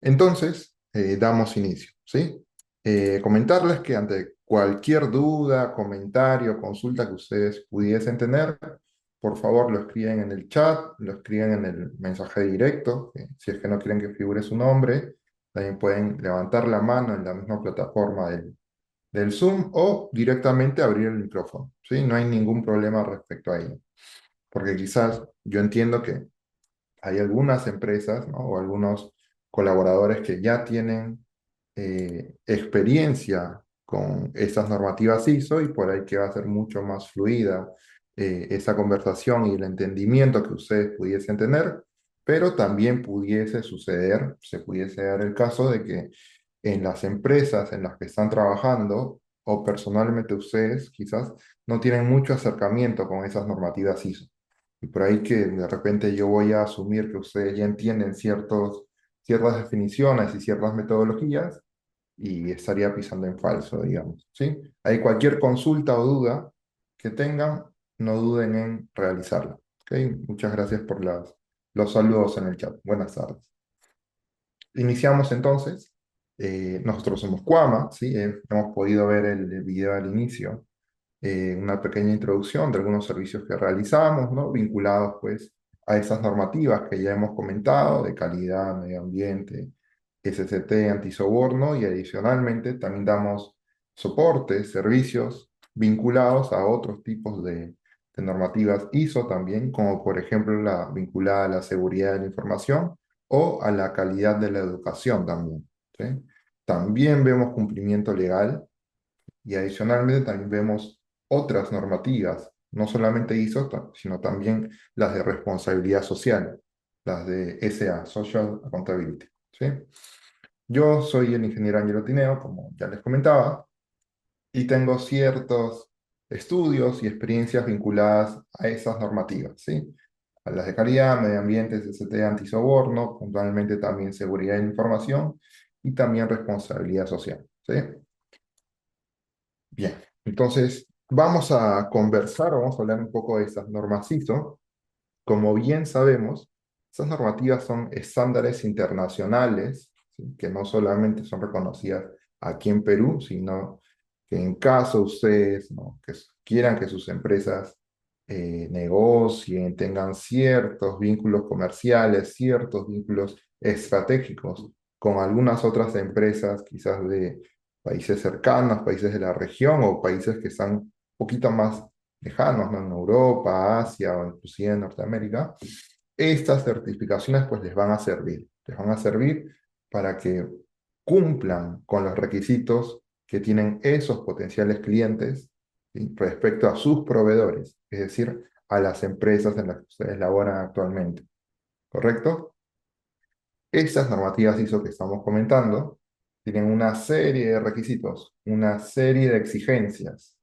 Entonces, damos inicio, ¿sí? Comentarles que ante cualquier duda, comentario, consulta que ustedes pudiesen tener, por favor lo escriben en el chat, lo escriben en el mensaje directo, si es que no quieren que figure su nombre, también pueden levantar la mano en la misma plataforma del Zoom o directamente abrir el micrófono, ¿sí? No hay ningún problema respecto a ello, porque quizás yo entiendo que hay algunas empresas, ¿no? O algunos colaboradores que ya tienen experiencia con estas normativas ISO y por ahí que va a ser mucho más fluida esa conversación y el entendimiento que ustedes pudiesen tener, pero también pudiese suceder, se pudiese dar el caso de que en las empresas en las que están trabajando o personalmente ustedes quizás no tienen mucho acercamiento con esas normativas ISO. Y por ahí que de repente yo voy a asumir que ustedes ya entienden ciertas definiciones y ciertas metodologías y estaría pisando en falso, digamos, ¿sí? Hay cualquier consulta o duda que tengan, no duden en realizarla, ¿ok? Muchas gracias por los saludos en el chat. Buenas tardes. Iniciamos entonces. Nosotros somos Cuama, ¿sí? Hemos podido ver el video al inicio, una pequeña introducción de algunos servicios que realizamos, ¿no? Vinculados pues a esas normativas que ya hemos comentado de calidad, medio ambiente, SCT, antisoborno y adicionalmente también damos soporte, servicios vinculados a otros tipos de normativas ISO también, como por ejemplo la vinculada a la seguridad de la información o a la calidad de la educación también, ¿sí? También vemos cumplimiento legal y adicionalmente también vemos otras normativas, no solamente ISO, sino también las de responsabilidad social, las de SA, Social Accountability, ¿sí? Yo soy el ingeniero Angelo Tineo, como ya les comentaba, y tengo ciertos estudios y experiencias vinculadas a esas normativas, ¿sí? A las de calidad, medio ambiente, CCT, antisoborno, puntualmente también seguridad de la información y también responsabilidad social, ¿sí? Bien, entonces vamos a conversar, vamos a hablar un poco de estas normas ISO. Como bien sabemos, estas normativas son estándares internacionales, ¿sí? Que no solamente son reconocidas aquí en Perú, sino que en caso ustedes, ¿no? Quieran que sus empresas negocien, tengan ciertos vínculos comerciales, ciertos vínculos estratégicos con algunas otras empresas, quizás de países cercanos, países de la región o países que están un poquito más lejanos, ¿no? En Europa, Asia o inclusive en Norteamérica, estas certificaciones pues les van a servir para que cumplan con los requisitos que tienen esos potenciales clientes, ¿sí? Respecto a sus proveedores, es decir, a las empresas en las que ustedes laboran actualmente, ¿correcto? Estas normativas ISO que estamos comentando tienen una serie de requisitos, una serie de exigencias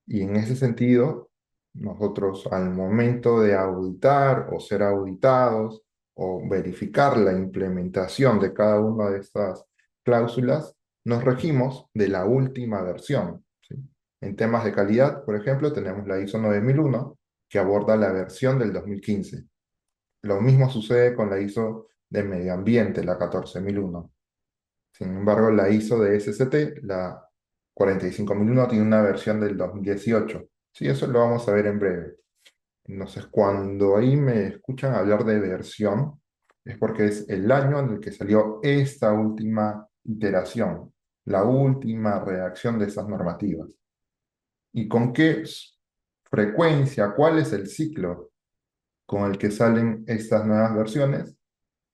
y en ese sentido, nosotros al momento de auditar o ser auditados o verificar la implementación de cada una de estas cláusulas, nos regimos de la última versión, ¿sí? En temas de calidad, por ejemplo, tenemos la ISO 9001 que aborda la versión del 2015. Lo mismo sucede con la ISO de medio ambiente, la 14001. Sin embargo, la ISO de SCT, la 45001, tiene una versión del 2018. Sí, eso lo vamos a ver en breve. Entonces, cuando ahí me escuchan hablar de versión, es porque es el año en el que salió esta última iteración, la última redacción de esas normativas. ¿Y con qué frecuencia, cuál es el ciclo con el que salen estas nuevas versiones?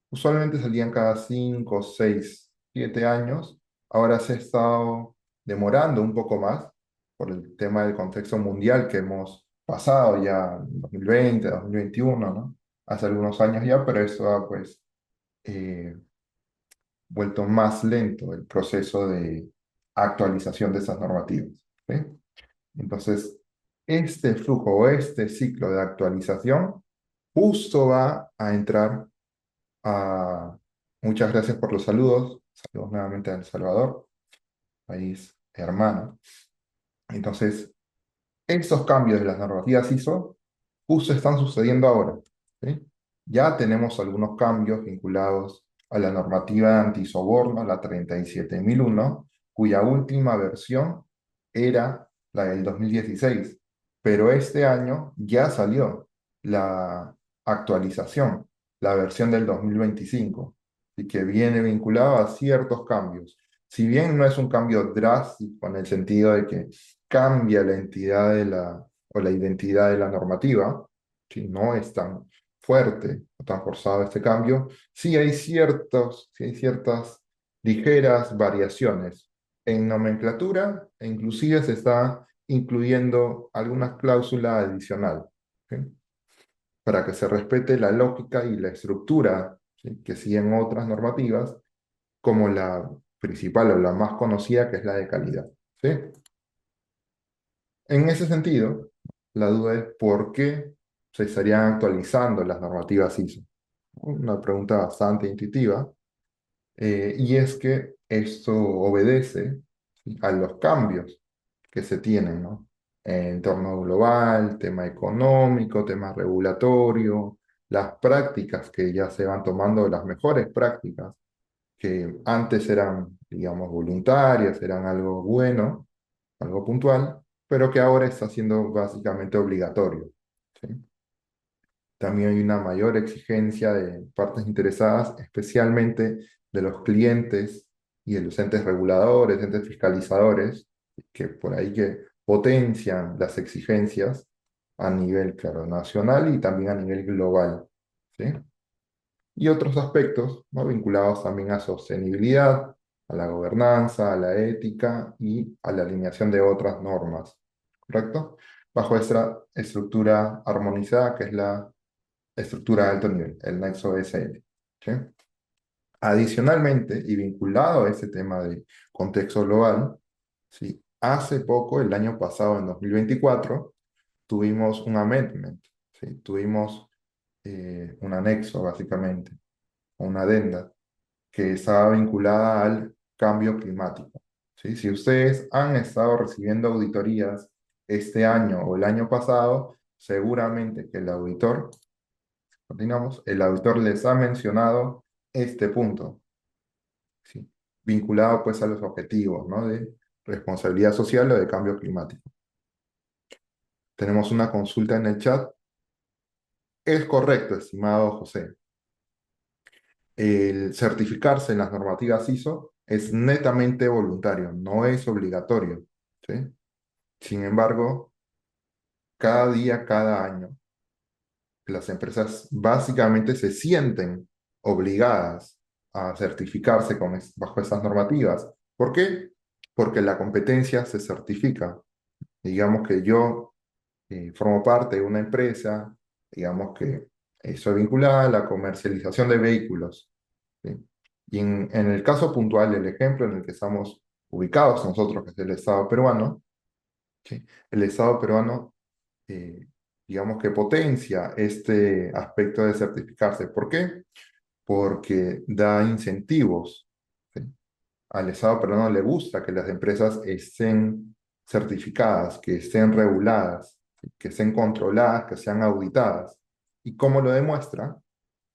Usualmente salían cada 5, 6, 7 años. Ahora se ha estado demorando un poco más por el tema del contexto mundial que hemos pasado ya en 2020, 2021, ¿no? Hace algunos años ya, pero eso ha pues eh, vuelto más lento el proceso de actualización de esas normativas, ¿sí? Entonces, este flujo o este ciclo de actualización justo va a entrar. Ah, muchas gracias por los saludos. Saludos nuevamente a El Salvador, país hermano. Entonces, estos cambios de las normativas ISO justo están sucediendo ahora, ¿sí? Ya tenemos algunos cambios vinculados a la normativa antisoborno, la 37.001, cuya última versión era la del 2016, pero este año ya salió la actualización, la versión del 2025, y que viene vinculado a ciertos cambios. Si bien no es un cambio drástico en el sentido de que cambia la entidad o la identidad de la normativa, si no es tan fuerte o tan forzado este cambio, sí hay ciertas ligeras variaciones en nomenclatura e inclusive se está incluyendo alguna cláusula adicional, ¿sí? Para que se respete la lógica y la estructura, ¿sí? Que siguen otras normativas, como la principal o la más conocida, que es la de calidad, ¿sí? En ese sentido, la duda es por qué se estarían actualizando las normativas ISO. Una pregunta bastante intuitiva, y es que esto obedece, ¿sí? A los cambios que se tienen, ¿no? En entorno global, tema económico, tema regulatorio, las prácticas que ya se van tomando, las mejores prácticas, que antes eran, digamos, voluntarias, eran algo bueno, algo puntual, pero que ahora está siendo básicamente obligatorio, ¿sí? También hay una mayor exigencia de partes interesadas, especialmente de los clientes y de los entes reguladores, entes fiscalizadores, que por ahí que potencian las exigencias a nivel, claro, nacional y también a nivel global, ¿sí? Y otros aspectos, ¿no? Vinculados también a sostenibilidad, a la gobernanza, a la ética y a la alineación de otras normas, ¿correcto? Bajo esta estructura armonizada que es la estructura de alto nivel, el nexo SL, ¿sí? Adicionalmente, y vinculado a ese tema de contexto global, ¿sí? Hace poco, el año pasado, en 2024, tuvimos un amendment, ¿sí? Tuvimos un anexo, básicamente, una adenda, que estaba vinculada al cambio climático, ¿sí? Si ustedes han estado recibiendo auditorías este año o el año pasado, seguramente que el auditor, continuamos, el auditor les ha mencionado este punto, ¿sí? Vinculado pues a los objetivos, ¿no? De responsabilidad social o de cambio climático. Tenemos una consulta en el chat. Es correcto, estimado José. El certificarse en las normativas ISO es netamente voluntario, no es obligatorio, ¿sí? Sin embargo, cada día, cada año, las empresas básicamente se sienten obligadas a certificarse bajo esas normativas. ¿Por qué? Porque la competencia se certifica. Digamos que yo formo parte de una empresa, digamos que soy vinculada a la comercialización de vehículos, ¿sí? Y en el caso puntual, el ejemplo en el que estamos ubicados nosotros, que es el Estado peruano, ¿sí? El Estado peruano, eh, digamos que potencia este aspecto de certificarse. ¿Por qué? Porque da incentivos, ¿sí? Al Estado peruano le gusta que las empresas estén certificadas, que estén reguladas, ¿sí? Que estén controladas, que sean auditadas. ¿Y cómo lo demuestra?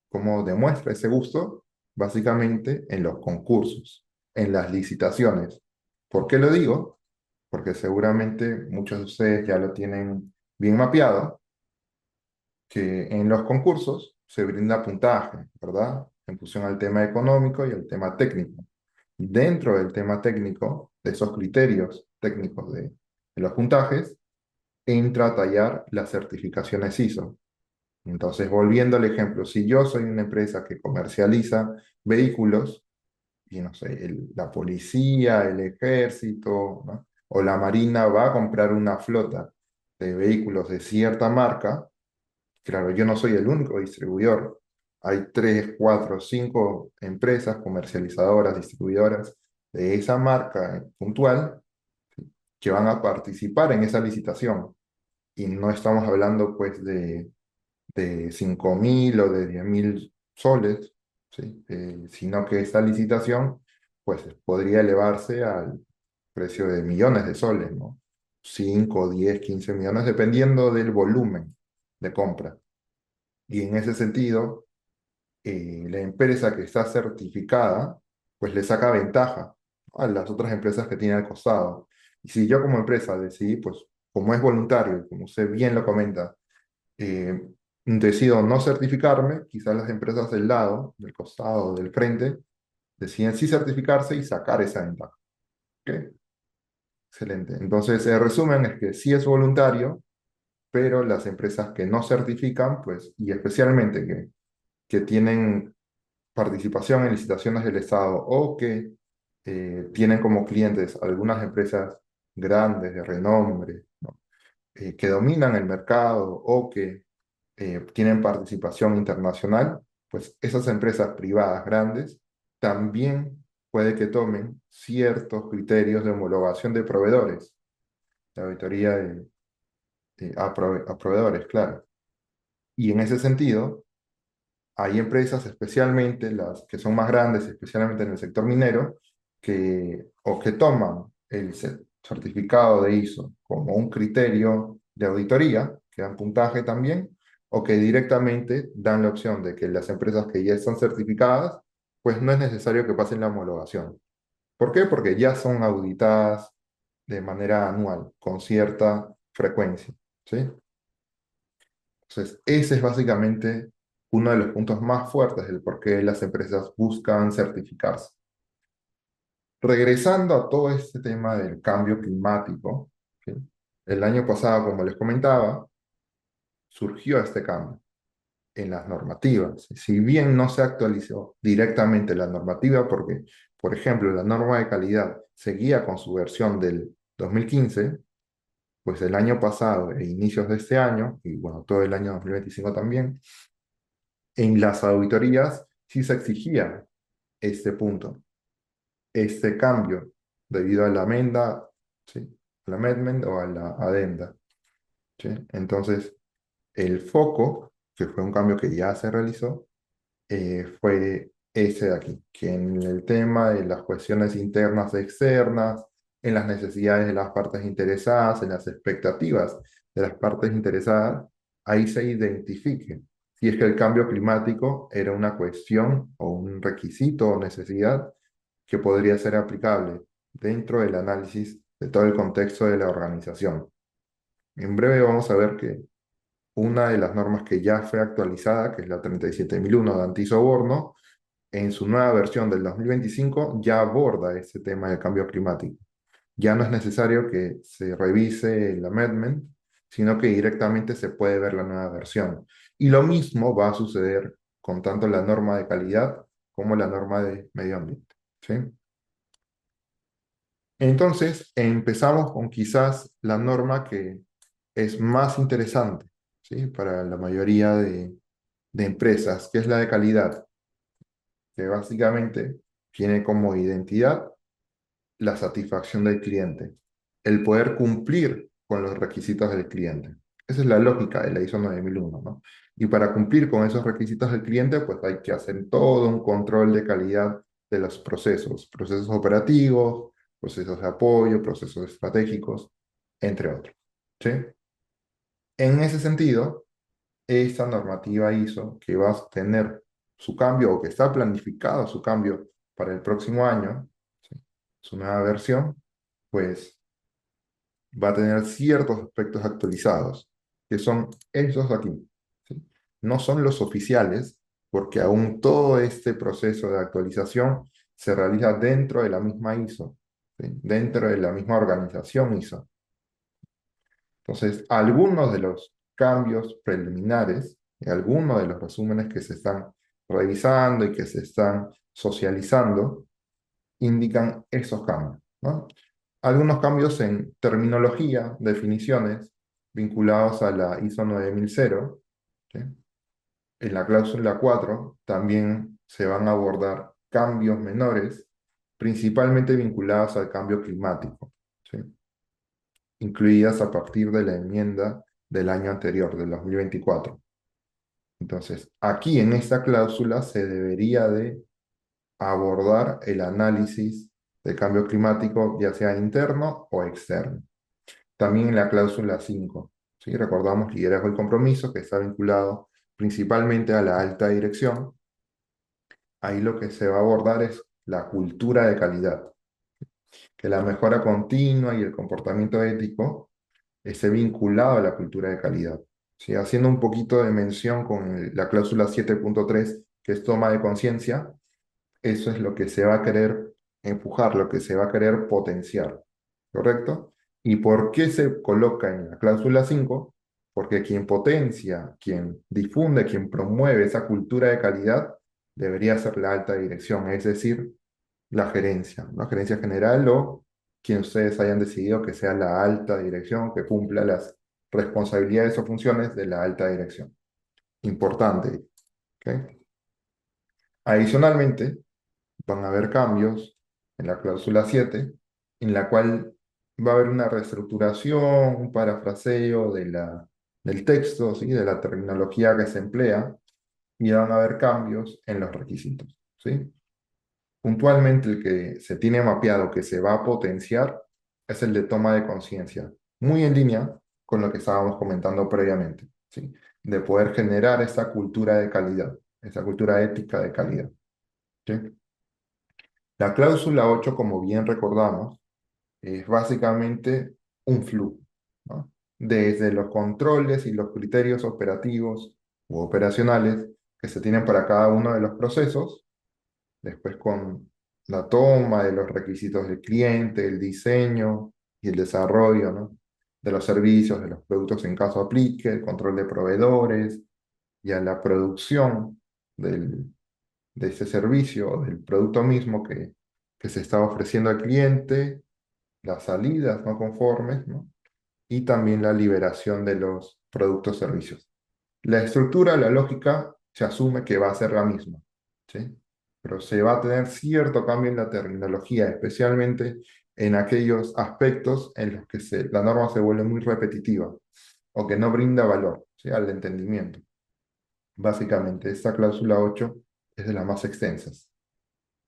¿Cómo demuestra ese gusto? Básicamente en los concursos, en las licitaciones. ¿Por qué lo digo? Porque seguramente muchos de ustedes ya lo tienen bien mapeado, que en los concursos se brinda puntaje, ¿verdad? En función al tema económico y al tema técnico. Dentro del tema técnico, de esos criterios técnicos de los puntajes, entra a tallar las certificaciones ISO. Entonces, volviendo al ejemplo, si yo soy una empresa que comercializa vehículos, y no sé, la policía, el ejército, ¿no? O la marina va a comprar una flota de vehículos de cierta marca, claro, yo no soy el único distribuidor. Hay tres, cuatro, cinco empresas comercializadoras, distribuidoras de esa marca puntual, ¿sí? Que van a participar en esa licitación. Y no estamos hablando pues de 5.000 o de 10.000 soles, ¿sí? Sino que esta licitación pues podría elevarse al precio de millones de soles, ¿no? 5, 10, 15 millones, dependiendo del volumen de compra. Y en ese sentido, la empresa que está certificada, pues le saca ventaja a las otras empresas que tiene al costado. Y si yo como empresa decidí, pues como es voluntario, y como usted bien lo comenta, eh, decido no certificarme, quizás las empresas del lado, del costado, del frente, deciden sí certificarse y sacar esa ventaja. ¿Ok? Excelente. Entonces, el resumen es que sí es voluntario, pero las empresas que no certifican, pues, y especialmente que tienen participación en licitaciones del Estado o que tienen como clientes algunas empresas grandes, de renombre, ¿no? Que dominan el mercado o que tienen participación internacional, pues esas empresas privadas grandes también puede que tomen ciertos criterios de homologación de proveedores, de auditoría a proveedores, claro. Y en ese sentido, hay empresas, especialmente las que son más grandes, especialmente en el sector minero, o que toman el certificado de ISO como un criterio de auditoría, que dan puntaje también, o que directamente dan la opción de que las empresas que ya están certificadas, pues no es necesario que pasen la homologación. ¿Por qué? Porque ya son auditadas de manera anual, con cierta frecuencia, ¿sí? Entonces, ese es básicamente uno de los puntos más fuertes del por qué las empresas buscan certificarse. Regresando a todo este tema del cambio climático, ¿sí? El año pasado, como les comentaba, surgió este cambio en las normativas. Si bien no se actualizó directamente la normativa, porque, por ejemplo, la norma de calidad seguía con su versión del 2015, pues el año pasado e inicios de este año, y bueno, todo el año 2025 también, en las auditorías sí se exigía este punto, este cambio, debido a la amenda, ¿sí? A la amendment o a la adenda, ¿sí? Entonces, el foco, que fue un cambio que ya se realizó, fue ese de aquí, que en el tema de las cuestiones internas e externas, en las necesidades de las partes interesadas, en las expectativas de las partes interesadas, ahí se identifique si es que el cambio climático era una cuestión o un requisito o necesidad que podría ser aplicable dentro del análisis de todo el contexto de la organización. En breve vamos a ver que una de las normas que ya fue actualizada, que es la 37001 de antisoborno, en su nueva versión del 2025 ya aborda este tema del cambio climático. Ya no es necesario que se revise el amendment, sino que directamente se puede ver la nueva versión. Y lo mismo va a suceder con tanto la norma de calidad como la norma de medio ambiente, ¿sí? Entonces, empezamos con quizás la norma que es más interesante, ¿sí? Para la mayoría de empresas, que es la de calidad, que básicamente tiene como identidad la satisfacción del cliente, el poder cumplir con los requisitos del cliente. Esa es la lógica de la ISO 9001, ¿no? Y para cumplir con esos requisitos del cliente, pues hay que hacer todo un control de calidad de los procesos, procesos operativos, procesos de apoyo, procesos estratégicos, entre otros, ¿sí? En ese sentido, esta normativa ISO que va a tener su cambio o que está planificado su cambio para el próximo año, ¿sí? Su nueva versión, pues va a tener ciertos aspectos actualizados, que son esos de aquí, ¿sí? No son los oficiales, porque aún todo este proceso de actualización se realiza dentro de la misma ISO, ¿sí? Dentro de la misma organización ISO. Entonces, algunos de los cambios preliminares, y algunos de los resúmenes que se están revisando y que se están socializando, indican esos cambios, ¿no? Algunos cambios en terminología, definiciones vinculados a la ISO 9000, ¿sí? En la cláusula 4 también se van a abordar cambios menores, principalmente vinculados al cambio climático, ¿sí? Incluidas a partir de la enmienda del año anterior, del 2024. Entonces, aquí en esta cláusula se debería de abordar el análisis de cambio climático, ya sea interno o externo. También en la cláusula 5, ¿sí? Recordamos liderazgo y compromiso, que está vinculado principalmente a la alta dirección, Ahí lo que se va a abordar es la cultura de calidad, que la mejora continua y el comportamiento ético esté vinculado a la cultura de calidad. ¿Sí? Haciendo un poquito de mención con la cláusula 7.3, que es toma de conciencia, eso es lo que se va a querer empujar, lo que se va a querer potenciar, ¿correcto? ¿Y por qué se coloca en la cláusula 5? Porque quien potencia, quien difunde, quien promueve esa cultura de calidad debería ser la alta dirección, es decir, la gerencia general o quien ustedes hayan decidido que sea la alta dirección, que cumpla las responsabilidades o funciones de la alta dirección. Importante, ¿ok? Adicionalmente, van a haber cambios en la cláusula 7, en la cual va a haber una reestructuración, un parafraseo del texto, ¿sí? De la terminología que se emplea, y van a haber cambios en los requisitos, ¿sí? Puntualmente el que se tiene mapeado que se va a potenciar es el de toma de conciencia, muy en línea con lo que estábamos comentando previamente, ¿sí? De poder generar esa cultura de calidad, esa cultura ética de calidad, ¿sí? La cláusula 8, como bien recordamos, es básicamente un flujo, ¿no? Desde los controles y los criterios operativos u operacionales que se tienen para cada uno de los procesos, después con la toma de los requisitos del cliente, el diseño y el desarrollo, ¿no? De los servicios, de los productos en caso aplique, el control de proveedores y a la producción de ese servicio o del producto mismo que se está ofreciendo al cliente, las salidas no conformes, ¿no? Y también la liberación de los productos servicios. La estructura, la lógica, se asume que va a ser la misma, ¿sí? Pero se va a tener cierto cambio en la terminología, especialmente en aquellos aspectos en los que la norma se vuelve muy repetitiva o que no brinda valor, ¿sí? Al entendimiento. Básicamente, esta cláusula 8 es de las más extensas.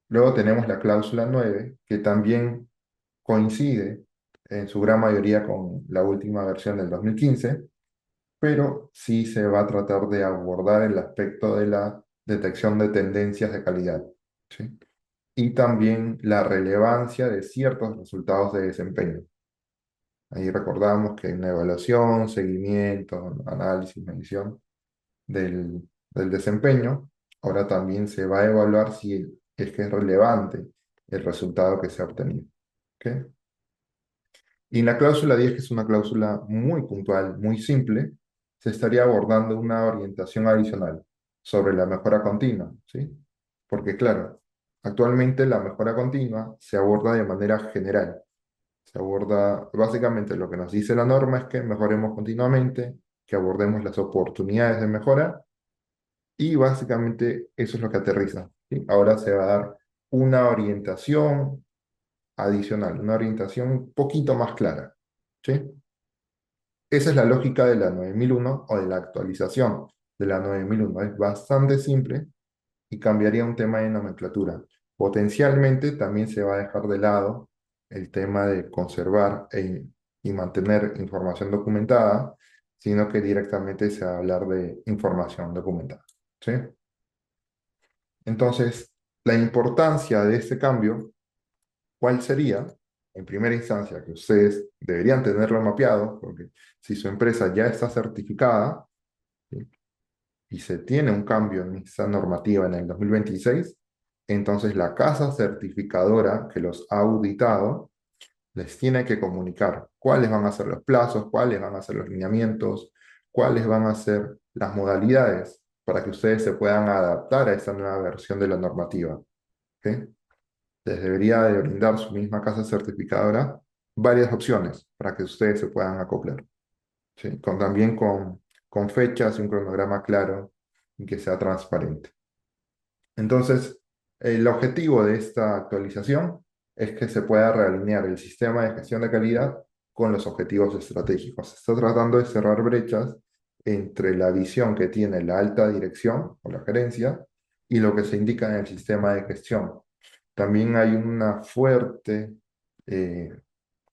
Luego tenemos la cláusula 9, que también coincide en su gran mayoría con la última versión del 2015, pero sí se va a tratar de abordar el aspecto de la detección de tendencias de calidad, ¿sí? Y también la relevancia de ciertos resultados de desempeño. Ahí recordamos que hay una evaluación, seguimiento, análisis, medición del desempeño. Ahora también se va a evaluar si es que es relevante el resultado que se ha obtenido, ¿ok? Y en la cláusula 10, que es una cláusula muy puntual, muy simple, se estaría abordando una orientación adicional sobre la mejora continua, ¿sí? Porque claro, actualmente la mejora continua se aborda de manera general. Se aborda, básicamente lo que nos dice la norma es que mejoremos continuamente, que abordemos las oportunidades de mejora y básicamente eso es lo que aterriza, ¿sí? Ahora se va a dar una orientación adicional, una orientación un poquito más clara, ¿sí? Esa es la lógica de la 9001 o de la actualización de la 9001. Es bastante simple y cambiaría un tema de nomenclatura. Potencialmente también se va a dejar de lado el tema de conservar y mantener información documentada, sino que directamente se va a hablar de información documentada, ¿sí? Entonces, la importancia de este cambio, ¿cuál sería? En primera instancia, que ustedes deberían tenerlo mapeado, porque si su empresa ya está certificada, ¿sí? Y se tiene un cambio en esa normativa en el 2026, entonces la casa certificadora que los ha auditado les tiene que comunicar cuáles van a ser los plazos, cuáles van a ser los lineamientos, cuáles van a ser las modalidades para que ustedes se puedan adaptar a esta nueva versión de la normativa, ¿ok? Les debería de brindar su misma casa certificadora varias opciones para que ustedes se puedan acoplar, ¿sí? También con fechas y un cronograma claro y que sea transparente. Entonces, el objetivo de esta actualización es que se pueda realinear el sistema de gestión de calidad con los objetivos estratégicos. Se está tratando de cerrar brechas entre la visión que tiene la alta dirección o la gerencia y lo que se indica en el sistema de gestión. También hay una fuerte eh,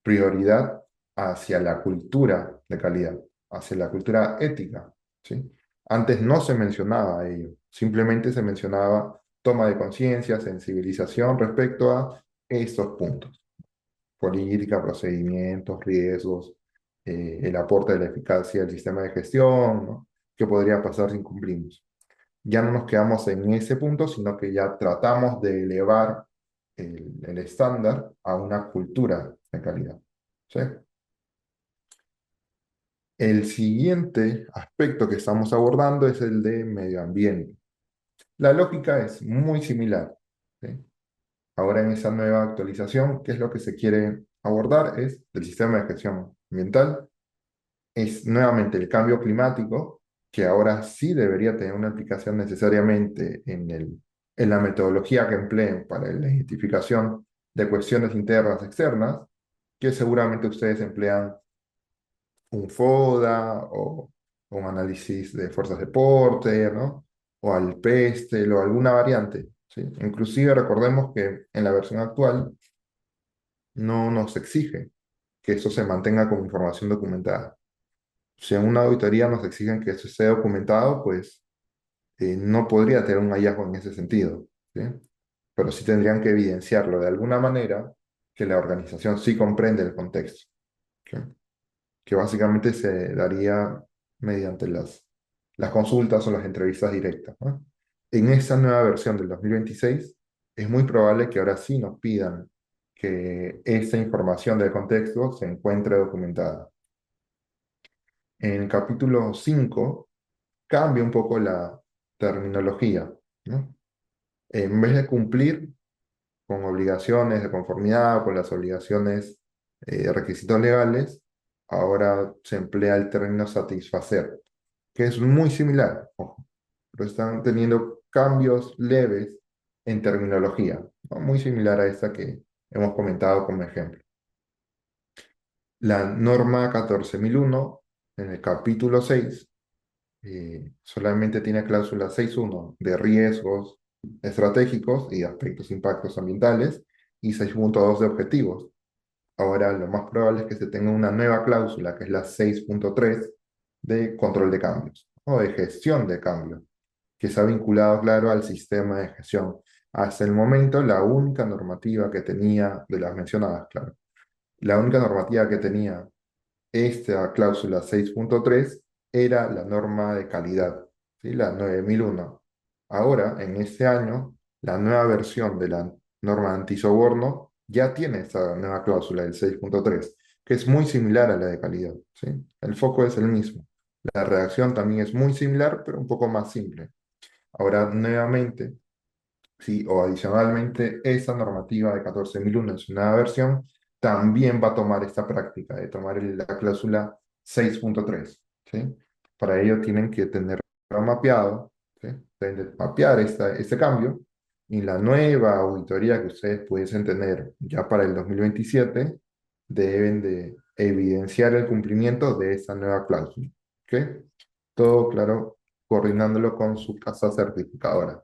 prioridad hacia la cultura de calidad, hacia la cultura ética, ¿sí? Antes no se mencionaba ello, simplemente se mencionaba toma de conciencia, sensibilización respecto a estos puntos: política, procedimientos, riesgos, el aporte de la eficacia del sistema de gestión, ¿no? ¿Qué podría pasar si incumplimos? Ya no nos quedamos en ese punto, sino que ya tratamos de elevar el estándar a una cultura de calidad. ¿Sí? El siguiente aspecto que estamos abordando es el de medio ambiente. La lógica es muy similar. ¿Sí? Ahora en esa nueva actualización, ¿qué es lo que se quiere abordar? Es el sistema de gestión ambiental, es nuevamente el cambio climático, que ahora sí debería tener una aplicación necesariamente en la metodología que empleen para la identificación de cuestiones internas, externas, que seguramente ustedes emplean un FODA o un análisis de fuerzas de Porter, ¿no? O al PESTEL o alguna variante, ¿sí? Inclusive recordemos que en la versión actual no nos exige que eso se mantenga como información documentada. Si en una auditoría nos exigen que eso esté documentado, pues no podría tener un hallazgo en ese sentido, ¿sí? Pero sí tendrían que evidenciarlo de alguna manera que la organización sí comprende el contexto, ¿sí? Que básicamente se daría mediante las consultas o las entrevistas directas, ¿no? En esa nueva versión del 2026 es muy probable que ahora sí nos pidan que esta información del contexto se encuentre documentada. En el capítulo 5 cambia un poco la terminología, ¿no? En vez de cumplir con obligaciones de conformidad, con las obligaciones requisitos legales, ahora se emplea el término satisfacer, que es muy similar, ojo, pero están teniendo cambios leves en terminología, ¿no? Muy similar a esta que hemos comentado como ejemplo. La norma 14001, en el capítulo 6, solamente tiene cláusula 6.1 de riesgos estratégicos y aspectos impactos ambientales y 6.2 de objetivos. Ahora lo más probable es que se tenga una nueva cláusula, que es la 6.3 de control de cambios o de gestión de cambios, que se ha vinculado, claro, al sistema de gestión. Hasta el momento, la única normativa que tenía, de las mencionadas, claro, la única normativa que tenía esta cláusula 6.3 era la norma de calidad, ¿sí? La 9001. Ahora, en este año, la nueva versión de la norma antisoborno ya tiene esta nueva cláusula del 6.3, que es muy similar a la de calidad, ¿sí? El foco es el mismo. La redacción también es muy similar, pero un poco más simple. Ahora, nuevamente, sí, o adicionalmente, esa normativa de 14.001 en su nueva versión también va a tomar esta práctica de tomar la cláusula 6.3, ¿sí? Para ello tienen que tenerlo mapeado, ¿sí? Deben de mapear este cambio y la nueva auditoría que ustedes pudiesen tener ya para el 2027 deben de evidenciar el cumplimiento de esa nueva cláusula, ¿ok? Todo, claro, coordinándolo con su casa certificadora.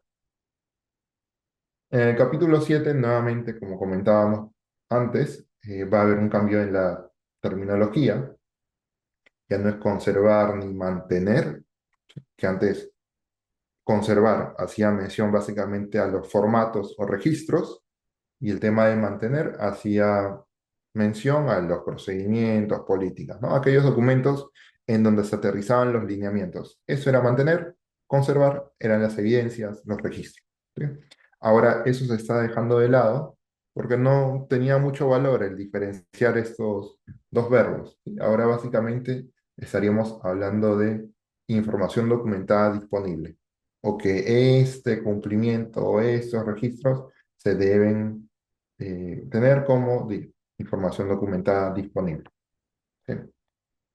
En el capítulo 7 nuevamente, como comentábamos antes, va a haber un cambio en la terminología. Ya no es conservar ni mantener, que antes conservar hacía mención básicamente a los formatos o registros, y el tema de mantener hacía mención a los procedimientos, políticas, ¿no? Aquellos documentos en donde se aterrizaban los lineamientos. Eso era mantener, conservar, eran las evidencias, los registros, ¿sí? Ahora eso se está dejando de lado porque no tenía mucho valor el diferenciar estos dos verbos, ¿sí? Ahora básicamente estaríamos hablando de información documentada disponible, o que este cumplimiento o estos registros se deben tener como información documentada disponible, ¿sí?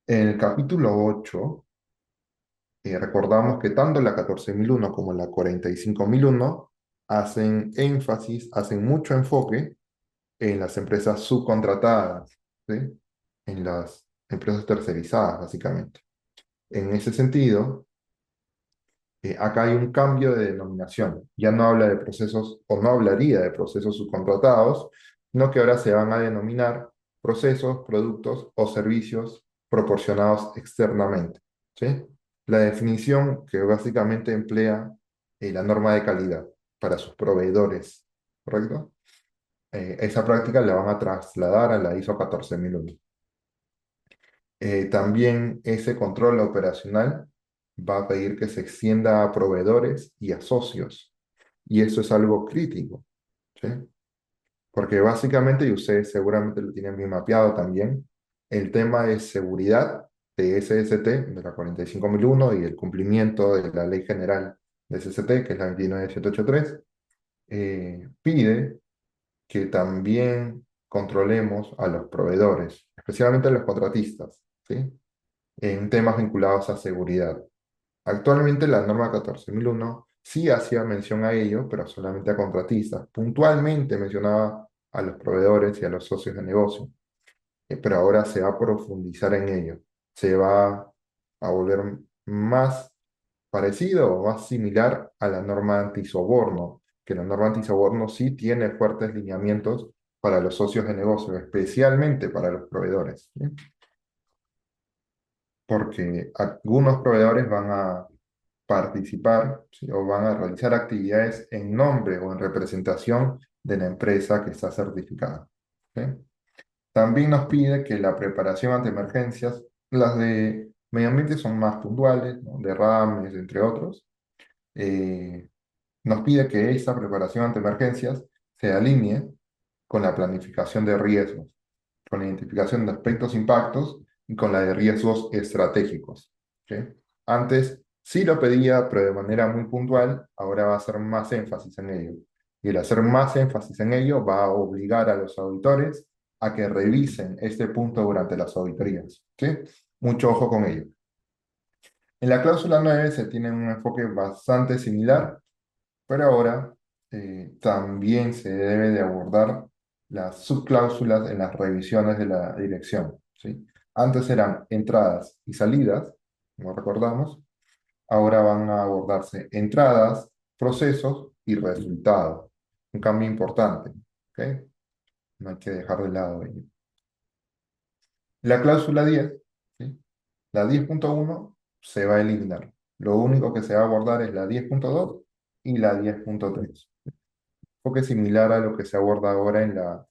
En el capítulo 8 recordamos que tanto la 14.001 como la 45.001 hacen énfasis, hacen mucho enfoque en las empresas subcontratadas, ¿sí? En las empresas tercerizadas, básicamente. En ese sentido, acá hay un cambio de denominación. Ya no habla de procesos, o no hablaría de procesos subcontratados, sino que ahora se van a denominar procesos, productos o servicios proporcionados externamente, ¿sí? La definición que básicamente emplea la norma de calidad. para sus proveedores, ¿correcto? Esa práctica la van a trasladar a la ISO 14001. También ese control operacional va a pedir que se extienda a proveedores y a socios. Y eso es algo crítico, ¿sí? Porque básicamente, y ustedes seguramente lo tienen bien mapeado también, el tema de seguridad de SST, de la 45001 y el cumplimiento de la ley general de SST, que es la 29783, pide que también controlemos a los proveedores, especialmente a los contratistas, ¿sí? En temas vinculados a seguridad. Actualmente la norma 14001 sí hacía mención a ello, pero solamente a contratistas. Puntualmente mencionaba a los proveedores y a los socios de negocio, pero ahora se va a profundizar en ello. Se va a volver más parecido o más similar a la norma antisoborno, que la norma antisoborno sí tiene fuertes lineamientos para los socios de negocio, especialmente para los proveedores, ¿sí? Porque algunos proveedores van a participar, ¿sí? O van a realizar actividades en nombre o en representación de la empresa que está certificada, ¿sí? También nos pide que la preparación ante emergencias, las de medio ambiente son más puntuales, ¿no? Derrames, entre otros. Eh, Nos pide que esta preparación ante emergencias se alinee con la planificación de riesgos, con la identificación de aspectos impactos y con la de riesgos estratégicos, ¿ok? Antes sí lo pedía, pero de manera muy puntual, ahora va a hacer más énfasis en ello. Y el hacer más énfasis en ello va a obligar a los auditores a que revisen este punto durante las auditorías, ¿sí? Mucho ojo con ello. En la cláusula 9 se tiene un enfoque bastante similar, pero ahora también se debe de abordar las subcláusulas en las revisiones de la dirección, ¿sí? Antes eran entradas y salidas, como recordamos, ahora van a abordarse entradas, procesos y resultados. Un cambio importante, ¿ok? No hay que dejar de lado ello. La cláusula 10, ¿sí? La 10.1 se va a eliminar. Lo único que se va a abordar es la 10.2 y la 10.3. Enfoque similar a lo que se aborda ahora en la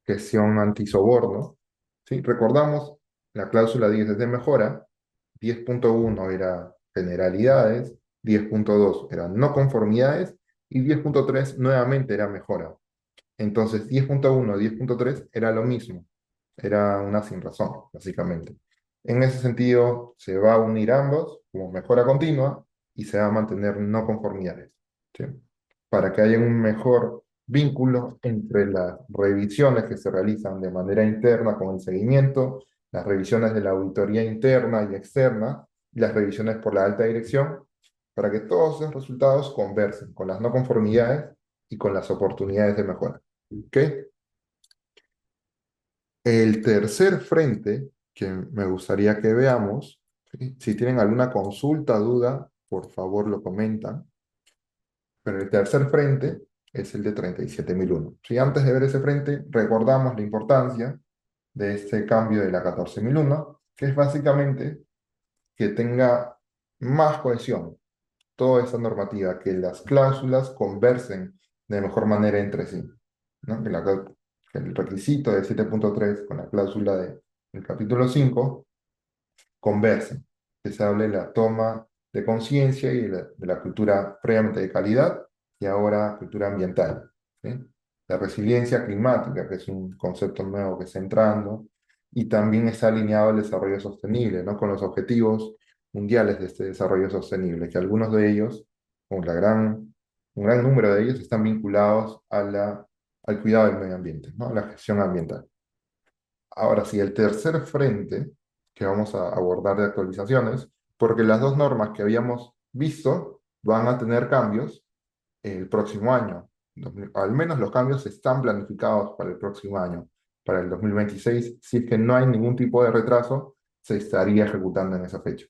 gestión antisoborno, ¿sí? Recordamos, la cláusula 10 es de mejora, 10.1 era generalidades, 10.2 eran no conformidades y 10.3 nuevamente era mejora. Entonces 10.1 y 10.3 era lo mismo, era una sin razón, básicamente. En ese sentido, se va a unir ambos como mejora continua y se va a mantener no conformidades, ¿sí? Para que haya un mejor vínculo entre las revisiones que se realizan de manera interna con el seguimiento, las revisiones de la auditoría interna y externa, y las revisiones por la alta dirección, para que todos esos resultados conversen con las no conformidades y con las oportunidades de mejora. ¿Ok? El tercer frente que me gustaría que veamos, ¿sí? Si tienen alguna consulta, duda, por favor lo comentan. Pero el tercer frente es el de 37.001. Si antes de ver ese frente, recordamos la importancia de este cambio de la 14.001, que es básicamente que tenga más cohesión toda esa normativa, que las cláusulas conversen de mejor manera entre sí, ¿no? Que el requisito de 7.3 con la cláusula del capítulo 5 conversen, que se hable de la toma de conciencia y de la cultura previamente de calidad y ahora cultura ambiental, ¿sí? La resiliencia climática, que es un concepto nuevo que está entrando, y también está alineado al desarrollo sostenible, ¿no? Con los objetivos mundiales de este desarrollo sostenible, que algunos de ellos, o un gran número de ellos, están vinculados a al cuidado del medio ambiente, ¿no? A la gestión ambiental. Ahora sí, el tercer frente que vamos a abordar de actualizaciones, porque las dos normas que habíamos visto van a tener cambios el próximo año. Al menos los cambios están planificados para el próximo año, para el 2026. Si es que no hay ningún tipo de retraso, se estaría ejecutando en esa fecha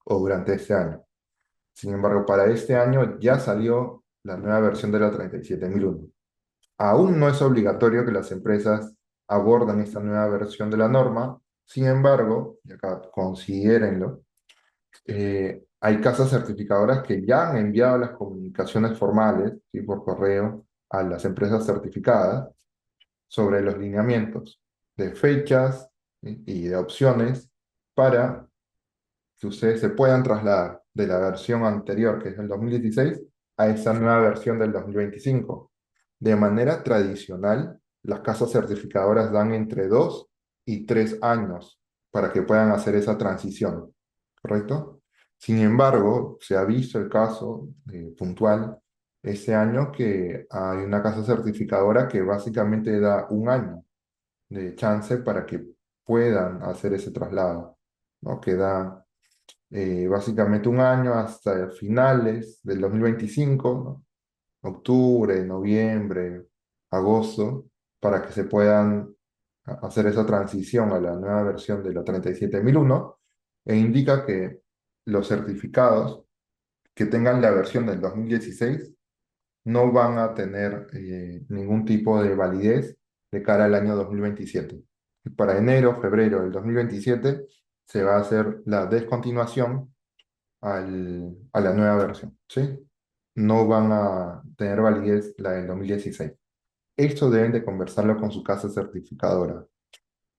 o durante este año. Sin embargo, para este año ya salió la nueva versión de la 37.001. Aún no es obligatorio que las empresas aborden esta nueva versión de la norma. Sin embargo, y acá considérenlo, Hay casas certificadoras que ya han enviado las comunicaciones formales, ¿sí? Por correo a las empresas certificadas sobre los lineamientos de fechas, ¿sí? Y de opciones para que ustedes se puedan trasladar de la versión anterior, que es el 2016, a esa nueva versión del 2025. De manera tradicional, las casas certificadoras dan entre 2 y 3 años para que puedan hacer esa transición, ¿correcto? Sin embargo, se ha visto el caso puntual este año que hay una casa certificadora que básicamente da un año de chance para que puedan hacer ese traslado, ¿no? Que da básicamente un año hasta finales del 2025, ¿no? Octubre, noviembre, agosto, para que se puedan hacer esa transición a la nueva versión de la 37001, e indica que los certificados que tengan la versión del 2016 no van a tener ningún tipo de validez de cara al año 2027. Y para enero, febrero del 2027 se va a hacer la descontinuación a la nueva versión, ¿sí? No van a tener validez la del 2016. Esto deben de conversarlo con su casa certificadora.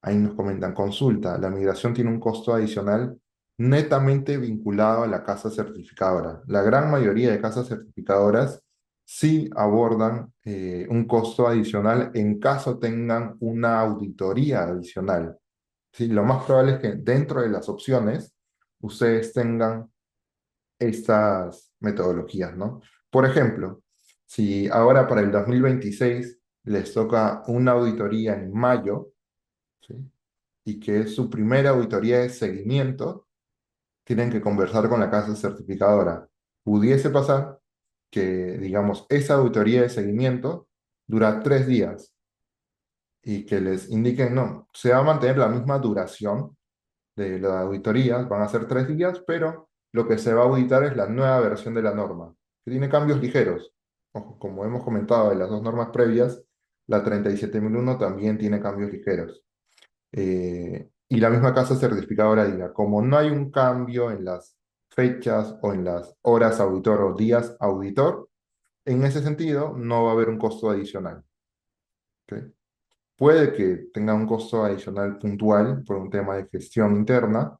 Ahí nos comentan, consulta, la migración tiene un costo adicional netamente vinculado a la casa certificadora. La gran mayoría de casas certificadoras sí abordan un costo adicional en caso tengan una auditoría adicional. ¿Sí? Lo más probable es que dentro de las opciones ustedes tengan estas metodologías, ¿no? Por ejemplo, si ahora para el 2026 les toca una auditoría en mayo, ¿sí? Y que es su primera auditoría de seguimiento, tienen que conversar con la casa certificadora. Pudiese pasar que, digamos, esa auditoría de seguimiento dura 3 días y que les indiquen, no, se va a mantener la misma duración de las auditorías, van a ser 3 días, pero lo que se va a auditar es la nueva versión de la norma, que tiene cambios ligeros. Ojo, como hemos comentado de las dos normas previas, la 37001 también tiene cambios ligeros. Y la misma casa certificadora diga, como no hay un cambio en las fechas o en las horas auditor o días auditor, en ese sentido no va a haber un costo adicional. ¿Ok? Puede que tenga un costo adicional puntual por un tema de gestión interna,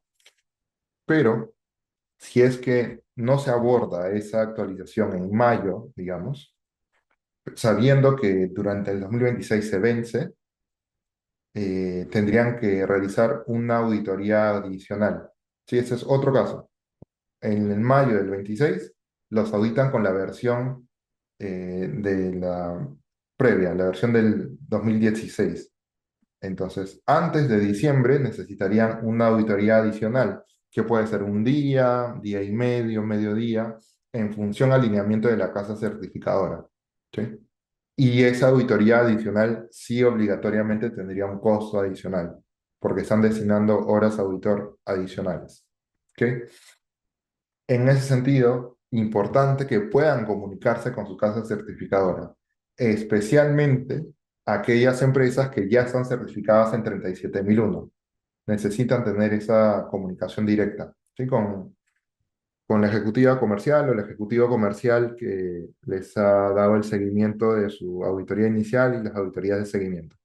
pero si es que no se aborda esa actualización en mayo, digamos, sabiendo que durante el 2026 se vence, tendrían que realizar una auditoría adicional. Sí, ese es otro caso. En el mayo del 26 los auditan con la versión de la previa, la versión del 2016. Entonces, antes de diciembre necesitarían una auditoría adicional, que puede ser un día, día y medio, mediodía, en función al alineamiento de la casa certificadora. ¿Sí? Y esa auditoría adicional sí obligatoriamente tendría un costo adicional, porque están destinando horas auditor adicionales. ¿Ok? En ese sentido, importante que puedan comunicarse con su casa certificadora, especialmente aquellas empresas que ya están certificadas en 37001. Necesitan tener esa comunicación directa, ¿sí? Con la ejecutiva comercial o el ejecutivo comercial que les ha dado el seguimiento de su auditoría inicial y las auditorías de seguimiento.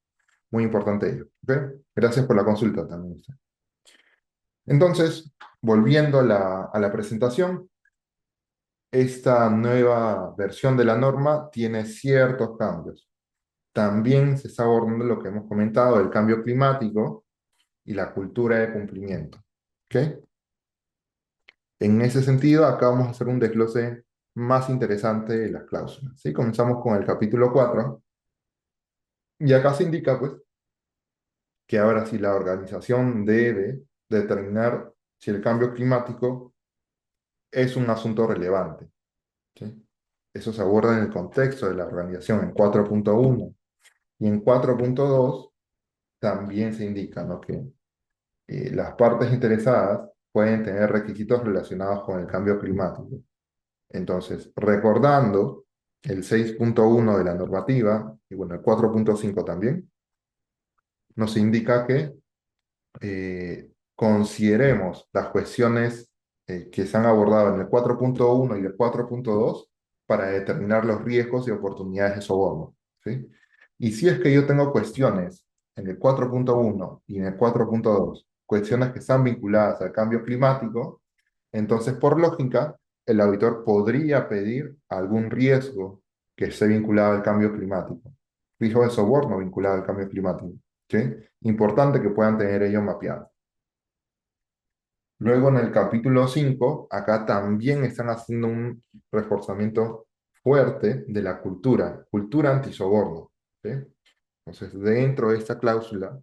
Muy importante ello. ¿Ok? Gracias por la consulta también. Entonces, volviendo a la presentación, esta nueva versión de la norma tiene ciertos cambios. También se está abordando lo que hemos comentado, el cambio climático y la cultura de cumplimiento. ¿Ok? En ese sentido, acá vamos a hacer un desglose más interesante de las cláusulas. ¿Sí? Comenzamos con el capítulo 4 y acá se indica pues, que ahora sí la organización debe determinar si el cambio climático es un asunto relevante. ¿Sí? Eso se aborda en el contexto de la organización en 4.1 y en 4.2 también se indica, ¿no? Que las partes interesadas pueden tener requisitos relacionados con el cambio climático. Entonces, recordando el 6.1 de la normativa, y bueno, el 4.5 también, nos indica que consideremos las cuestiones que se han abordado en el 4.1 y el 4.2 para determinar los riesgos y oportunidades de soborno, ¿sí? Y si es que yo tengo cuestiones en el 4.1 y en el 4.2, cuestiones que están vinculadas al cambio climático, entonces por lógica, el auditor podría pedir algún riesgo que esté vinculado al cambio climático, riesgo de soborno vinculado al cambio climático, ¿sí? Importante que puedan tener ello mapeado. Luego en el capítulo 5 acá también están haciendo un reforzamiento fuerte de la cultura antisoborno, ¿sí? Entonces, dentro de esta cláusula,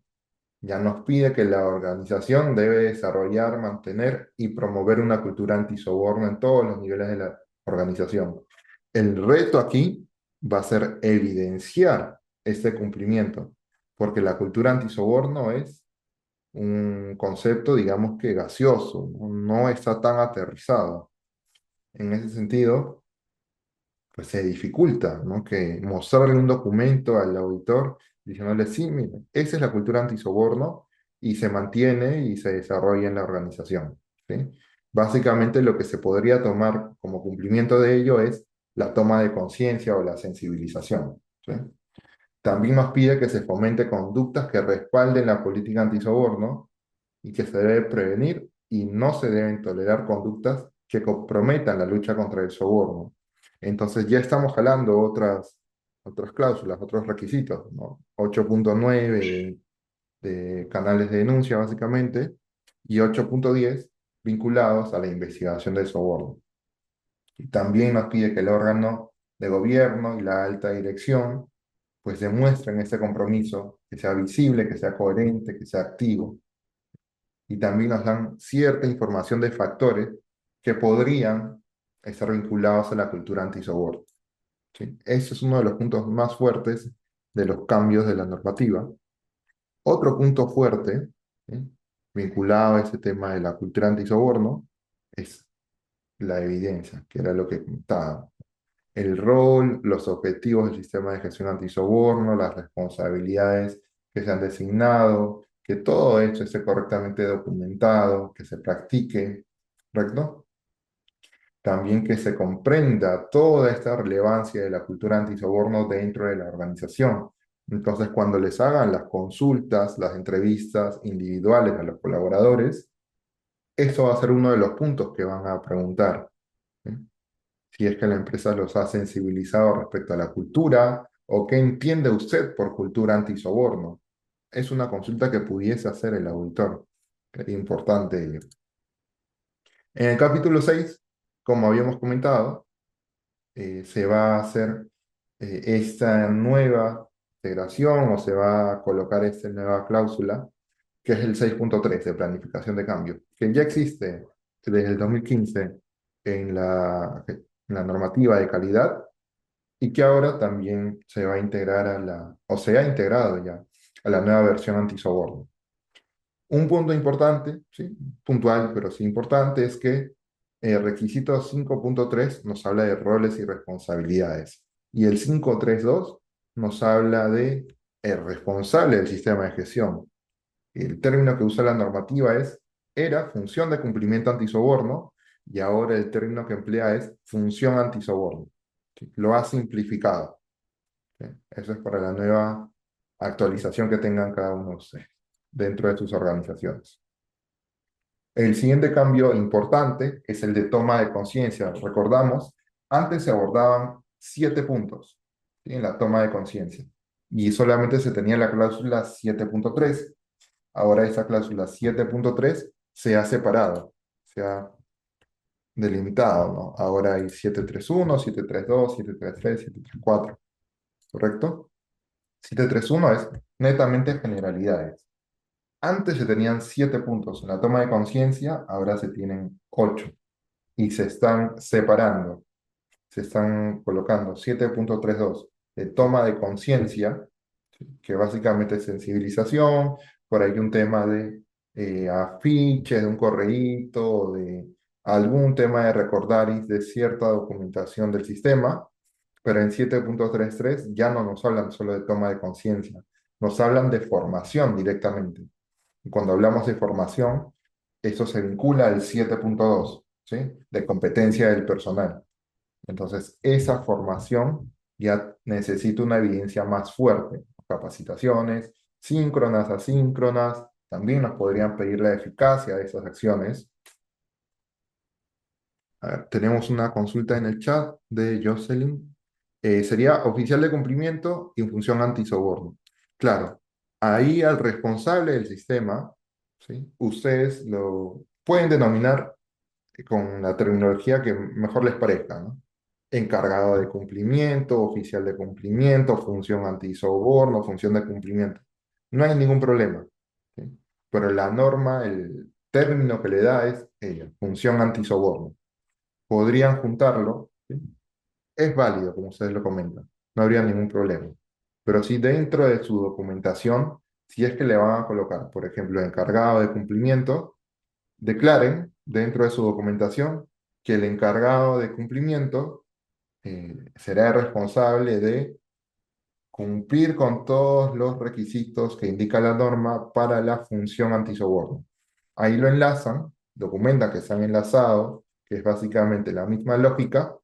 ya nos pide que la organización debe desarrollar, mantener y promover una cultura antisoborno en todos los niveles de la organización. El reto aquí va a ser evidenciar este cumplimiento, porque la cultura antisoborno es un concepto, digamos que gaseoso, no está tan aterrizado. En ese sentido, pues se dificulta, ¿no? Que mostrarle un documento al auditor diciéndole, sí, mire, esa es la cultura antisoborno y se mantiene y se desarrolla en la organización, ¿sí? Básicamente lo que se podría tomar como cumplimiento de ello es la toma de conciencia o la sensibilización, ¿sí? También nos pide que se fomente conductas que respalden la política antisoborno y que se debe prevenir y no se deben tolerar conductas que comprometan la lucha contra el soborno. Entonces ya estamos jalando otras cláusulas, otros requisitos, ¿no? 8.9 de canales de denuncia básicamente y 8.10 vinculados a la investigación del soborno. Y también nos pide que el órgano de gobierno y la alta dirección pues demuestren ese compromiso, que sea visible, que sea coherente, que sea activo. Y también nos dan cierta información de factores que podrían estar vinculados a la cultura antisoborno, ¿sí? Ese es uno de los puntos más fuertes de los cambios de la normativa. Otro punto fuerte, ¿sí?, vinculado a ese tema de la cultura antisoborno es la evidencia, que era lo que contaba. El rol, los objetivos del sistema de gestión antisoborno, las responsabilidades que se han designado, que todo esto esté correctamente documentado, que se practique, ¿correcto? También que se comprenda toda esta relevancia de la cultura antisoborno dentro de la organización. Entonces, cuando les hagan las consultas, las entrevistas individuales a los colaboradores, eso va a ser uno de los puntos que van a preguntar, ¿sí? Si es que la empresa los ha sensibilizado respecto a la cultura o qué entiende usted por cultura antisoborno. Es una consulta que pudiese hacer el auditor. Es importante ello. En el capítulo 6, como habíamos comentado, se va a hacer esta nueva integración o se va a colocar esta nueva cláusula, que es el 6.3 de planificación de cambio, que ya existe desde el 2015 en la normativa de calidad y que ahora también se va a integrar o se ha integrado ya a la nueva versión antisoborno. Un punto importante, ¿sí?, puntual, pero sí importante, es que el requisito 5.3 nos habla de roles y responsabilidades y el 5.3.2 nos habla de el responsable del sistema de gestión. El término que usa la normativa era función de cumplimiento antisoborno y ahora el término que emplea es función antisoborno, ¿sí? Lo ha simplificado, ¿sí? Eso es para la nueva actualización que tengan cada uno de ustedes dentro de sus organizaciones. El siguiente cambio importante es el de toma de conciencia. Recordamos, antes se abordaban 7 puntos, ¿sí?, en la toma de conciencia y solamente se tenía la cláusula 7.3. Ahora esa cláusula 7.3 se ha separado, se ha delimitado, ¿no? Ahora hay 7.3.1, 7.3.2, 7.3.3, 7.3.4, ¿correcto? 7.3.1 es netamente generalidades. Antes se tenían 7 puntos en la toma de conciencia, ahora se tienen 8 y se están separando, se están colocando 7.3.2 de toma de conciencia, que básicamente es sensibilización, por ahí un tema de afiches, de un correíto, de algún tema de recordaris de cierta documentación del sistema, pero en 7.3.3 ya no nos hablan solo de toma de conciencia, nos hablan de formación directamente. Y cuando hablamos de formación, eso se vincula al 7.2. ¿sí? De competencia del personal. Entonces, esa formación ya necesita una evidencia más fuerte. Capacitaciones, síncronas, asíncronas, también nos podrían pedir la eficacia de esas acciones. A ver, tenemos una consulta en el chat de Jocelyn. Sería oficial de cumplimiento y función antisoborno. Claro, ahí al responsable del sistema, ¿sí? Ustedes lo pueden denominar con la terminología que mejor les parezca, ¿no? Encargado de cumplimiento, oficial de cumplimiento, función antisoborno, función de cumplimiento. No hay ningún problema, ¿sí? Pero la norma, el término que le da es ella, función antisoborno. Podrían juntarlo, ¿sí? Es válido, como ustedes lo comentan, no habría ningún problema. Pero si dentro de su documentación, si es que le van a colocar, por ejemplo, encargado de cumplimiento, declaren dentro de su documentación que el encargado de cumplimiento será el responsable de cumplir con todos los requisitos que indica la norma para la función antisoborno. Ahí lo enlazan, documentan que se han enlazado, que es básicamente la misma lógica,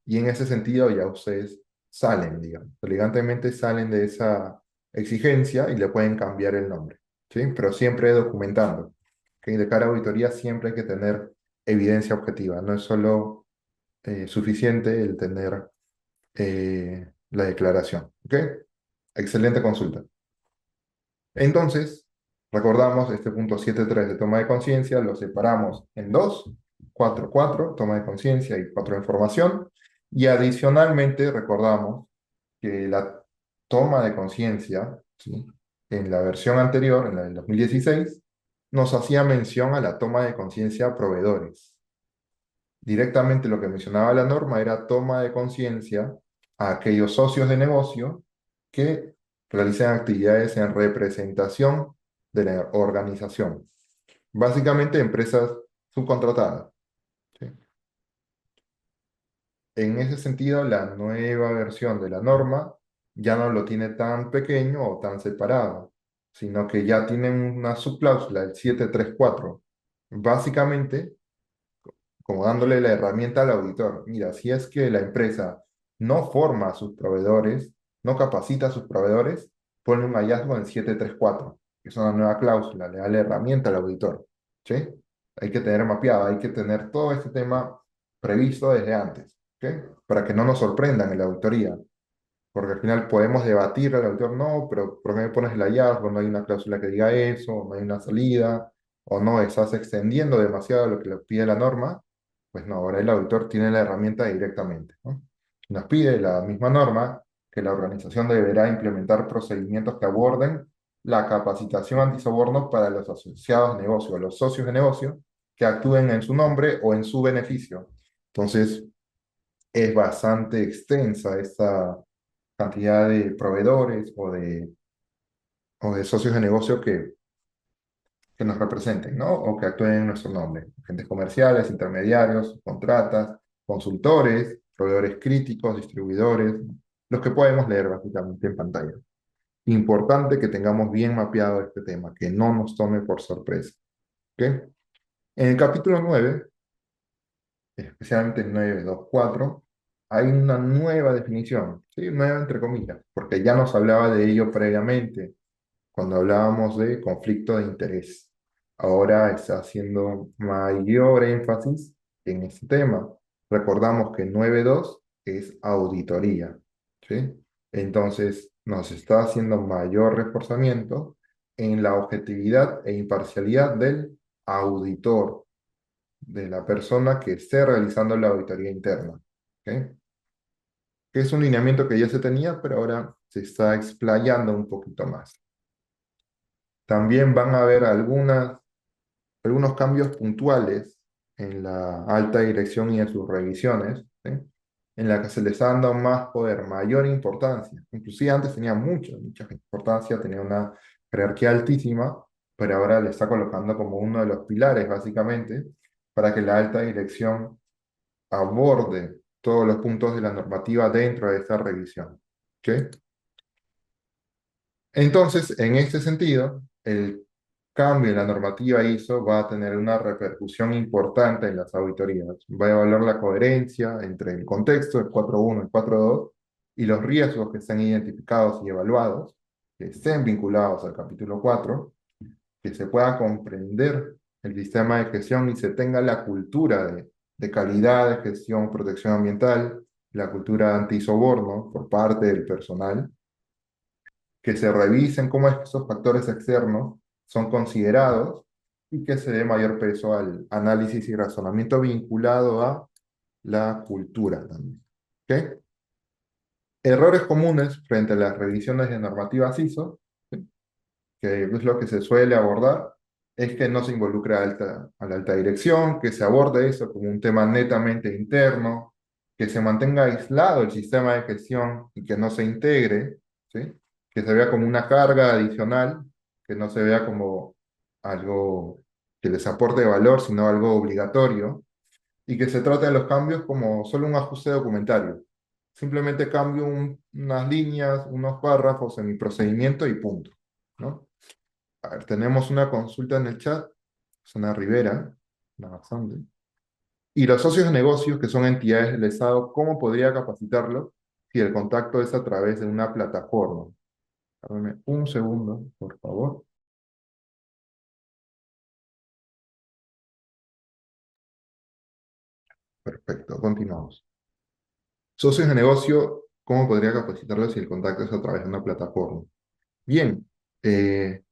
y en ese sentido ya ustedes salen, digamos, elegantemente salen de esa exigencia y le pueden cambiar el nombre, ¿sí? Pero siempre documentando, que de cara a auditoría siempre hay que tener evidencia objetiva, no es solo suficiente el tener la declaración, ¿ok? Excelente consulta. Entonces, recordamos este punto 7.3 de toma de conciencia, lo separamos en dos, 4.4, toma de conciencia y 4 información, y adicionalmente recordamos que la toma de conciencia, ¿sí? En la versión anterior, en la del 2016, nos hacía mención a la toma de conciencia a proveedores. Directamente lo que mencionaba la norma era toma de conciencia a aquellos socios de negocio que realicen actividades en representación de la organización. Básicamente empresas subcontratadas, ¿sí? En ese sentido, la nueva versión de la norma ya no lo tiene tan pequeño o tan separado, sino que ya tiene una subcláusula, el 734. Básicamente, como dándole la herramienta al auditor. Mira, si es que la empresa no forma a sus proveedores, no capacita a sus proveedores, pone un hallazgo en 734, que es una nueva cláusula, le da la herramienta al auditor. ¿Sí? Hay que tener mapeado, hay que tener todo este tema previsto desde antes, ¿ok? Para que no nos sorprendan en la auditoría. Porque al final podemos debatir al autor, no, pero ¿por qué me pones el hallazgo? No hay una cláusula que diga eso, no hay una salida, o no, estás extendiendo demasiado lo que le pide la norma. Pues no, ahora el auditor tiene la herramienta directamente, ¿no? Nos pide la misma norma que la organización deberá implementar procedimientos que aborden la capacitación antisoborno para los asociados de negocio, los socios de negocio que actúen en su nombre o en su beneficio. Entonces, es bastante extensa esta cantidad de proveedores o de socios de negocio que nos representen, ¿no? O que actúen en nuestro nombre. Agentes comerciales, intermediarios, contratas, consultores, proveedores críticos, distribuidores, los que podemos leer básicamente en pantalla. Importante que tengamos bien mapeado este tema, que no nos tome por sorpresa. ¿Ok? En el capítulo 9, especialmente el 9.2.4, hay una nueva definición, ¿sí? Nueva entre comillas, porque ya nos hablaba de ello previamente cuando hablábamos de conflicto de interés. Ahora está haciendo mayor énfasis en este tema. Recordamos que 9.2 es auditoría, ¿sí? Entonces nos está haciendo mayor reforzamiento en la objetividad e imparcialidad del auditor, de la persona que esté realizando la auditoría interna, ¿ok? Que es un lineamiento que ya se tenía, pero ahora se está explayando un poquito más. También van a haber algunos cambios puntuales en la alta dirección y en sus revisiones, ¿sí? En la que se les está dando más poder, mayor importancia. Inclusive antes tenía mucha importancia, tenía una jerarquía altísima, pero ahora le está colocando como uno de los pilares, básicamente, para que la alta dirección aborde todos los puntos de la normativa dentro de esta revisión. ¿Ok? Entonces, en este sentido, el cambio en la normativa ISO va a tener una repercusión importante en las auditorías. Va a evaluar la coherencia entre el contexto, el 4.1, el 4.2, y los riesgos que estén identificados y evaluados, que estén vinculados al capítulo 4, que se pueda comprender el sistema de gestión y se tenga la cultura de calidad de gestión, protección ambiental, la cultura antisoborno por parte del personal, que se revisen cómo estos factores externos son considerados y que se dé mayor peso al análisis y razonamiento vinculado a la cultura también. ¿Ok? Errores comunes frente a las revisiones de normativas ISO, ¿sí? Que es lo que se suele abordar, es que no se involucre a la alta dirección, que se aborde eso como un tema netamente interno, que se mantenga aislado el sistema de gestión y que no se integre, ¿sí? Que se vea como una carga adicional, que no se vea como algo que les aporte valor, sino algo obligatorio, y que se trate de los cambios como solo un ajuste documentario. Simplemente cambio unas líneas, unos párrafos en mi procedimiento y punto, ¿no? A ver, tenemos una consulta en el chat, Susana Rivera, una bastante. Y los socios de negocios, que son entidades del Estado, ¿cómo podría capacitarlos si el contacto es a través de una plataforma? Dame un segundo, por favor. Perfecto, continuamos. Socios de negocio, ¿cómo podría capacitarlos si el contacto es a través de una plataforma? Bien, eh,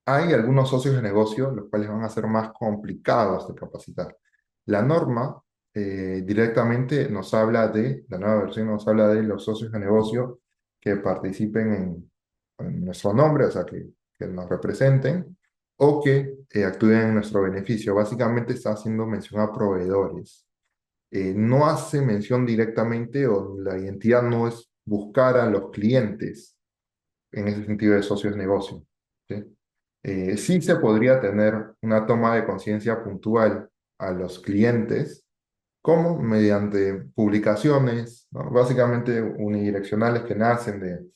hay algunos socios de negocio los cuales van a ser más complicados de capacitar. La norma directamente nos habla la nueva versión nos habla de los socios de negocio que participen en nuestro nombre, o sea, que nos representen o que actúen en nuestro beneficio. Básicamente está haciendo mención a proveedores. No hace mención directamente o la identidad no es buscar a los clientes en ese sentido de socios de negocio. ¿Sí? Sí se podría tener una toma de conciencia puntual a los clientes, como mediante publicaciones, ¿no? Básicamente unidireccionales que nacen de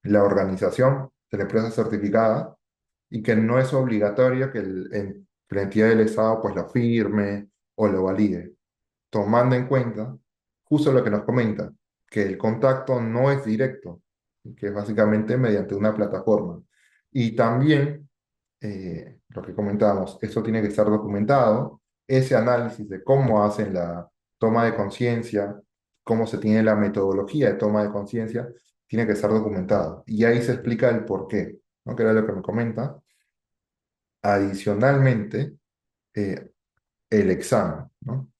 la organización de la empresa certificada y que no es obligatorio que la entidad del Estado pues lo firme o lo valide, tomando en cuenta justo lo que nos comenta, que el contacto no es directo, que es básicamente mediante una plataforma. Y también, lo que comentábamos, esto tiene que estar documentado, ese análisis de cómo hacen la toma de conciencia, cómo se tiene la metodología de toma de conciencia, tiene que estar documentado. Y ahí se explica el por qué, ¿no? Que era lo que me comenta. Adicionalmente, eh, el examen, ¿no?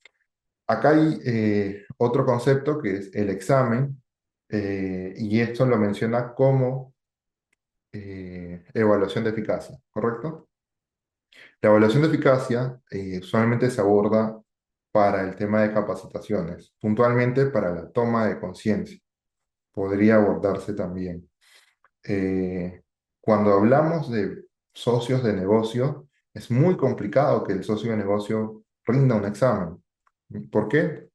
Acá hay otro concepto que es el examen, y esto lo menciona como evaluación de eficacia, ¿correcto? La evaluación de eficacia usualmente se aborda para el tema de capacitaciones, puntualmente para la toma de conciencia. Podría abordarse también. Eh, Cuando hablamos de socios de negocio, es muy complicado que el socio de negocio rinda un examen. ¿Por qué?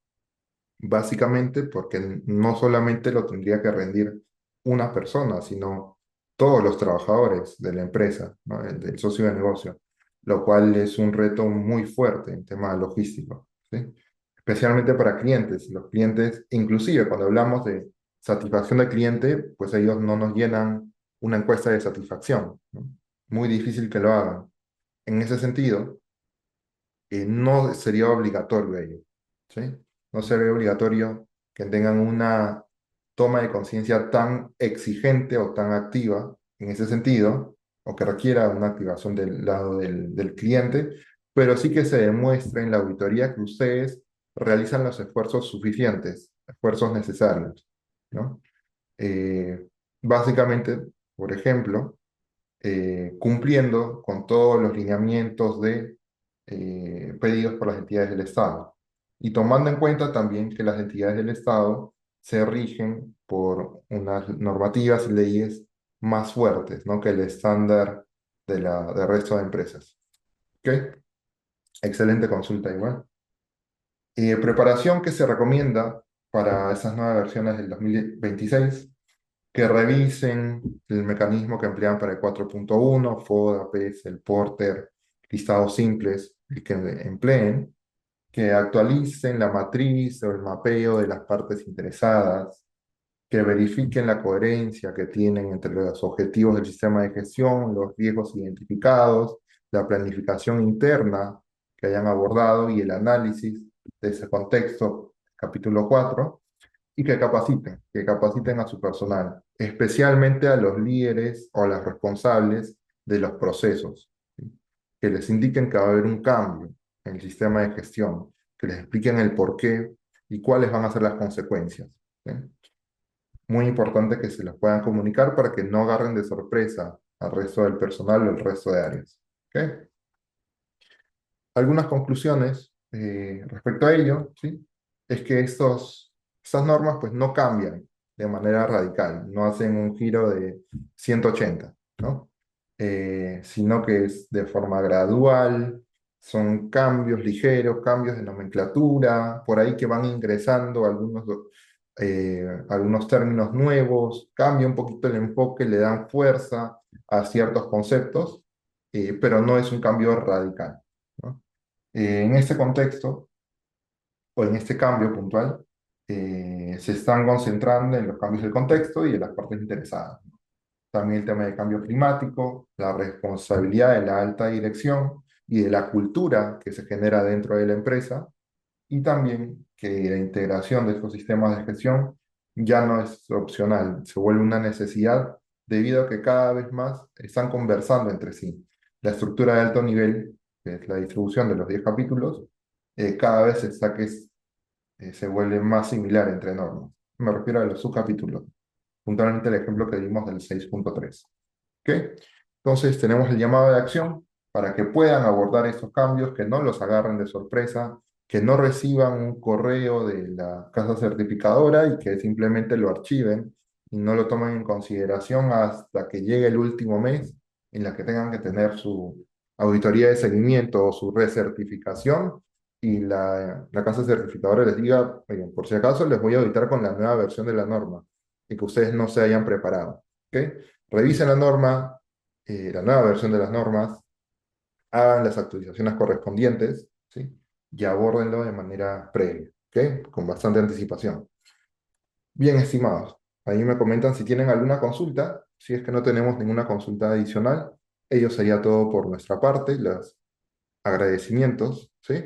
Básicamente porque no solamente lo tendría que rendir una persona, sino todos los trabajadores de la empresa, ¿no? Del socio de negocio, lo cual es un reto muy fuerte en tema logístico, ¿sí? Especialmente para clientes. Los clientes, inclusive cuando hablamos de satisfacción del cliente, pues ellos no nos llenan una encuesta de satisfacción, ¿no? Muy difícil que lo hagan. En ese sentido, no sería obligatorio ello, ¿sí? No sería obligatorio que tengan una toma de conciencia tan exigente o tan activa en ese sentido, o que requiera una activación del lado del cliente, pero sí que se demuestre en la auditoría que ustedes realizan los esfuerzos suficientes, esfuerzos necesarios, ¿no? Eh, Básicamente, por ejemplo, cumpliendo con todos los lineamientos pedidos por las entidades del Estado. Y tomando en cuenta también que las entidades del Estado se rigen por unas normativas y leyes más fuertes, ¿no? Que el estándar del resto de empresas. ¿Ok? Excelente consulta igual. Preparación que se recomienda para esas nuevas versiones del 2026. que revisen el mecanismo que emplean para el 4.1, FODA, PES, el Porter, listados simples, el que empleen, que actualicen la matriz o el mapeo de las partes interesadas, que verifiquen la coherencia que tienen entre los objetivos del sistema de gestión, los riesgos identificados, la planificación interna que hayan abordado y el análisis de ese contexto, capítulo 4 y que capaciten a su personal, especialmente a los líderes o a los responsables de los procesos, ¿sí? Que les indiquen que va a haber un cambio en el sistema de gestión, que les expliquen el por qué y cuáles van a ser las consecuencias, ¿sí? Muy importante que se los puedan comunicar para que no agarren de sorpresa al resto del personal o el resto de áreas. ¿Ok? Algunas conclusiones respecto a ello, ¿sí? Es que estas normas pues no cambian de manera radical, no hacen un giro de 180, ¿no? Sino que es de forma gradual, son cambios ligeros, cambios de nomenclatura, por ahí que van ingresando algunos términos nuevos, cambia un poquito el enfoque, le dan fuerza a ciertos conceptos, pero no es un cambio radical, ¿no? En este contexto, o en este cambio puntual, se están concentrando en los cambios del contexto y de las partes interesadas. También el tema del cambio climático, la responsabilidad de la alta dirección y de la cultura que se genera dentro de la empresa, y también que la integración de estos sistemas de gestión ya no es opcional, se vuelve una necesidad debido a que cada vez más están conversando entre sí. La estructura de alto nivel, que es la distribución de los 10 capítulos, cada vez se vuelve más similar entre normas. Me refiero a los subcapítulos, puntualmente el ejemplo que dimos del 6.3. ¿Ok? Entonces tenemos el llamado de acción para que puedan abordar estos cambios, que no los agarren de sorpresa, que no reciban un correo de la casa certificadora y que simplemente lo archiven y no lo tomen en consideración hasta que llegue el último mes en la que tengan que tener su auditoría de seguimiento o su recertificación y la casa certificadora les diga: "Oigan, por si acaso les voy a auditar con la nueva versión de la norma y que ustedes no se hayan preparado". ¿Ok? Revisen la norma, la nueva versión de las normas, hagan las actualizaciones correspondientes, ¿sí? Y abórdenlo de manera previa, ¿ok? Con bastante anticipación. Bien, estimados, ahí me comentan si tienen alguna consulta. Si es que no tenemos ninguna consulta adicional, ello sería todo por nuestra parte, los agradecimientos, ¿sí?